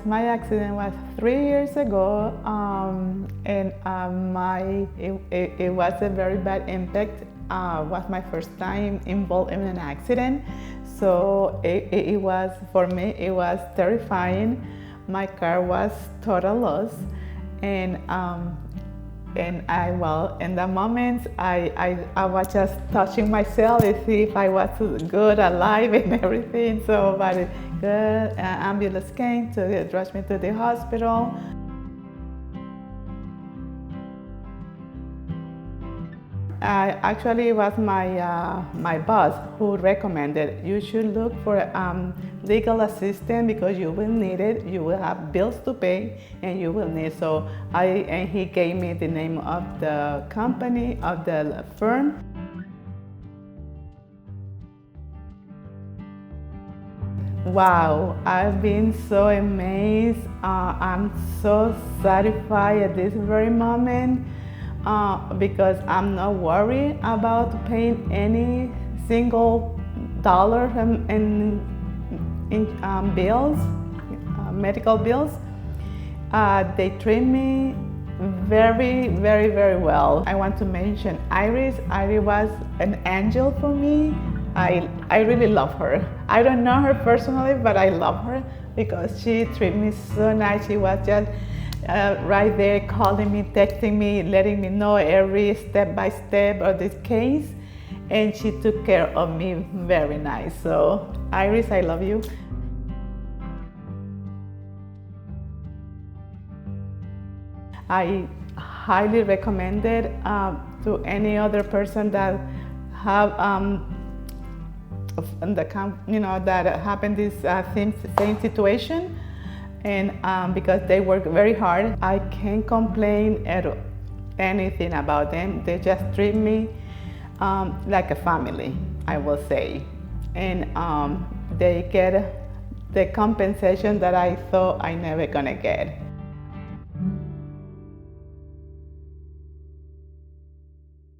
My accident was 3 years ago, and it was a very bad impact. Was my first time involved in an accident, so it was, for me, it was terrifying. My car was total loss, and well, in that moment, I was just touching myself to see if I was good, alive, and everything. So, but good, ambulance came to rush me to the hospital. Actually, it was my boss who recommended you should look for legal assistance because you will need it. You will have bills to pay, and you will need. So and he gave me the name of the company, of the firm. Wow, I've been so amazed. I'm so satisfied at this very moment because I'm not worried about paying any single dollar in bills, medical bills. They treat me very, very, very well. I want to mention Iris. Iris was an angel for me. I really love her. I don't know her personally, but I love her because she treated me so nice. She was just right there calling me, texting me, letting me know every step by step of this case. And she took care of me very nice. So Iris, I love you. I highly recommend it to any other person that have that happened this same situation, and because they work very hard. I can't complain at anything about them. They just treat me like a family, I will say, and they get the compensation that I thought I never gonna get.